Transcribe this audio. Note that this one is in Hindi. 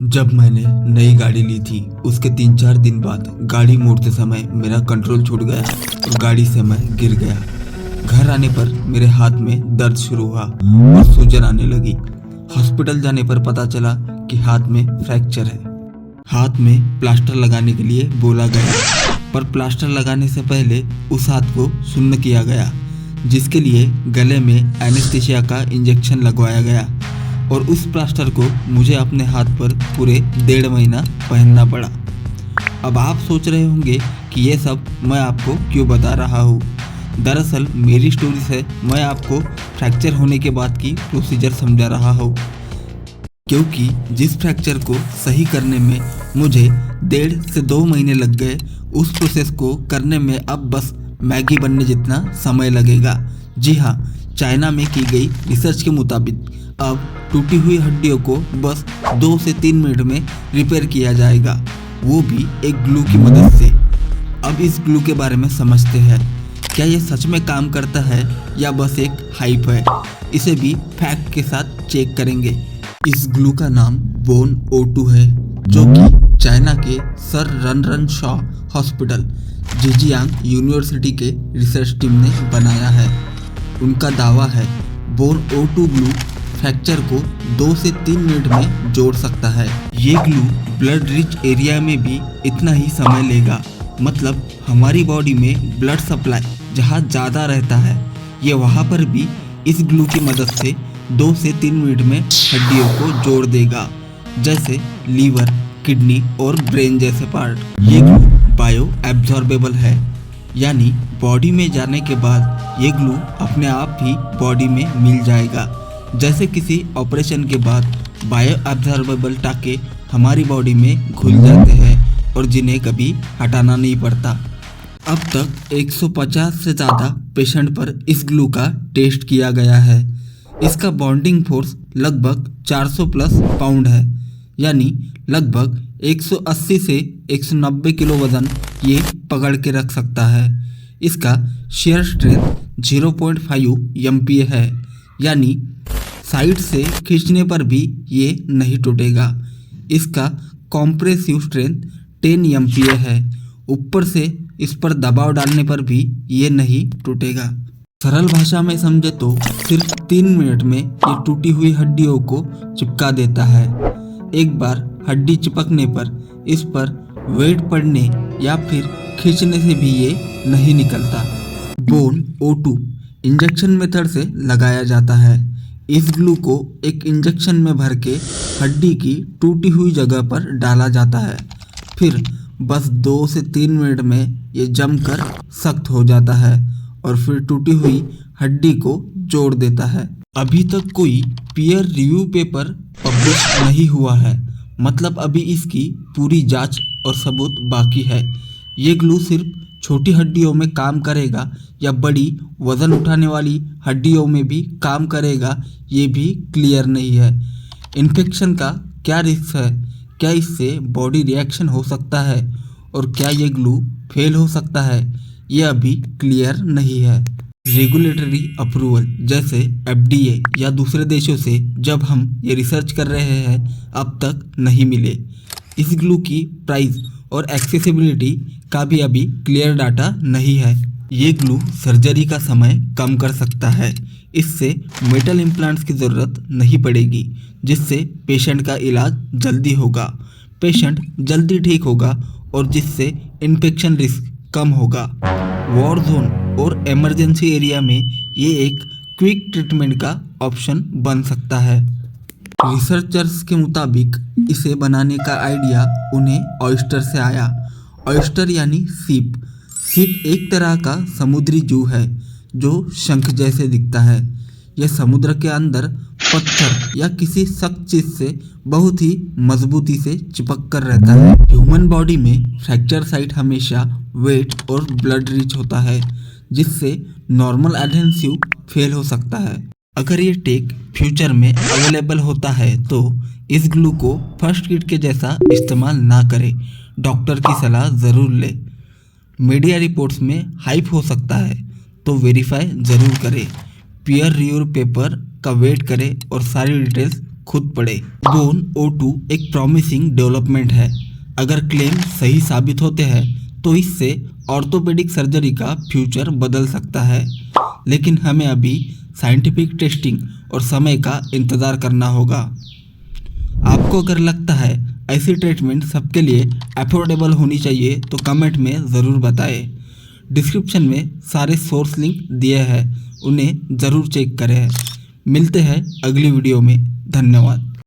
जब मैंने नई गाड़ी ली थी उसके 3-4 दिन बाद गाड़ी मोड़ते समय मेरा कंट्रोल छूट गया और गाड़ी से मैं गिर गया। घर आने पर मेरे हाथ में दर्द शुरू हुआ और सूजन आने लगी। हॉस्पिटल जाने पर पता चला कि हाथ में फ्रैक्चर है। हाथ में प्लास्टर लगाने के लिए बोला गया, पर प्लास्टर लगाने से पहले उस हाथ को शून्य किया गया, जिसके लिए गले में एनेस्थीसिया का इंजेक्शन लगवाया गया और उस प्लास्टर को मुझे अपने हाथ पर पूरे 1.5 महीना पहनना पड़ा। अब आप सोच रहे होंगे कि ये सब मैं आपको क्यों बता रहा हूँ। दरअसल मेरी स्टोरी से मैं आपको फ्रैक्चर होने के बाद की प्रोसीजर समझा रहा हूँ, क्योंकि जिस फ्रैक्चर को सही करने में मुझे 1.5 से 2 महीने लग गए, उस प्रोसेस को करने में अब बस मैगी बनने जितना समय लगेगा। जी हाँ, चाइना में की गई रिसर्च के मुताबिक अब टूटी हुई हड्डियों को बस 2 से 3 मिनट में रिपेयर किया जाएगा, वो भी एक ग्लू की मदद से। अब इस ग्लू के बारे में समझते हैं। क्या ये सच में काम करता है या बस एक हाइप है, इसे भी फैक्ट के साथ चेक करेंगे। इस ग्लू का नाम बोन O2 है, जो कि चाइना के सर रनरन शॉ हॉस्पिटल जिजियांग यूनिवर्सिटी के रिसर्च टीम ने बनाया है। उनका दावा है बोन O2 ग्लू फ्रैक्चर को 2 से 3 मिनट में जोड़ सकता है। ये ग्लू ब्लड रिच एरिया में भी इतना ही समय लेगा, मतलब हमारी बॉडी में ब्लड सप्लाई जहाँ ज़्यादा रहता है, ये वहाँ पर भी इस ग्लू की मदद से 2 से 3 मिनट में हड्डियों को जोड़ देगा, जैसे लीवर, किडनी और ब्रेन जैसे पार्ट। ये ग्लू बायो एब्जॉर्बेबल है, यानी बॉडी में जाने के बाद ये ग्लू अपने आप ही बॉडी में मिल जाएगा। जैसे किसी ऑपरेशन के बाद बायो एब्जॉर्बेबल टाके हमारी बॉडी में घुल जाते हैं और जिन्हें कभी हटाना नहीं पड़ता। अब तक 150 से ज़्यादा पेशेंट पर इस ग्लू का टेस्ट किया गया है। इसका बॉन्डिंग फोर्स लगभग 400 प्लस पाउंड है, यानी लगभग 180 से 190 किलो वज़न ये पकड़ के रख सकता है। इसका शेयर स्ट्रेंथ 0.5 MPa है, यानी साइड से खींचने पर भी ये नहीं टूटेगा। इसका कॉम्प्रेसिव स्ट्रेंथ 10 MPa है, ऊपर से इस पर दबाव डालने पर भी ये नहीं टूटेगा। सरल भाषा में समझे तो सिर्फ 3 मिनट में ये टूटी हुई हड्डियों को चिपका देता है। एक बार हड्डी चिपकने पर इस पर वेट पड़ने या फिर खींचने से भी ये नहीं निकलता। बोन O2 इंजेक्शन मेथड से लगाया जाता है। इस ग्लू को एक इंजेक्शन में भर के हड्डी की टूटी हुई जगह पर डाला जाता है, फिर बस 2 से 3 मिनट में ये जमकर सख्त हो जाता है और फिर टूटी हुई हड्डी को जोड़ देता है। अभी तक कोई पीयर रिव्यू पेपर पब्लिश नहीं हुआ है, मतलब अभी इसकी पूरी जांच और सबूत बाकी है। ये ग्लू सिर्फ छोटी हड्डियों में काम करेगा या बड़ी वजन उठाने वाली हड्डियों में भी काम करेगा, ये भी क्लियर नहीं है। इन्फेक्शन का क्या रिस्क है, क्या इससे बॉडी रिएक्शन हो सकता है और क्या ये ग्लू फेल हो सकता है, ये अभी क्लियर नहीं है। रेगुलेटरी अप्रूवल जैसे FDA या दूसरे देशों से जब हम ये रिसर्च कर रहे हैं, अब तक नहीं मिले। इस ग्लू की प्राइस और एक्सेसिबिलिटी का भी अभी क्लियर डाटा नहीं है। ये ग्लू सर्जरी का समय कम कर सकता है, इससे मेटल इम्प्लांट्स की ज़रूरत नहीं पड़ेगी, जिससे पेशेंट का इलाज जल्दी होगा, पेशेंट जल्दी ठीक होगा और जिससे इन्फेक्शन रिस्क कम होगा। वॉर जोन और इमरजेंसी एरिया में ये एक क्विक ट्रीटमेंट का ऑप्शन बन सकता है। रिसर्चर्स के मुताबिक इसे बनाने का आइडिया उन्हें ऑयस्टर से आया। ऑयस्टर यानी सीप। सीप एक तरह का समुद्री जू है जो शंख जैसे दिखता है। यह समुद्र के अंदर पत्थर या किसी सख्त चीज से बहुत ही मजबूती से चिपक कर रहता है। ह्यूमन बॉडी में फ्रैक्चर साइट हमेशा वेट और ब्लड रिच होता है, जिससे नॉर्मल एडहेसिव फेल हो सकता है। अगर ये टेक फ्यूचर में अवेलेबल होता है तो इस ग्लू को फर्स्ट किट के जैसा इस्तेमाल ना करें, डॉक्टर की सलाह ज़रूर लें। मीडिया रिपोर्ट्स में हाइप हो सकता है तो वेरीफाई ज़रूर करें, पीयर रिव्यू पेपर का वेट करें और सारी डिटेल्स खुद पढ़े। बोन O2 एक प्रॉमिसिंग डेवलपमेंट है। अगर क्लेम सही साबित होते हैं तो इससे ऑर्थोपेडिक सर्जरी का फ्यूचर बदल सकता है, लेकिन हमें अभी साइंटिफिक टेस्टिंग और समय का इंतज़ार करना होगा। आपको अगर लगता है ऐसी ट्रीटमेंट सबके लिए अफोर्डेबल होनी चाहिए तो कमेंट में ज़रूर बताएं। डिस्क्रिप्शन में सारे सोर्स लिंक दिए हैं, उन्हें ज़रूर चेक करें। मिलते हैं अगली वीडियो में। धन्यवाद।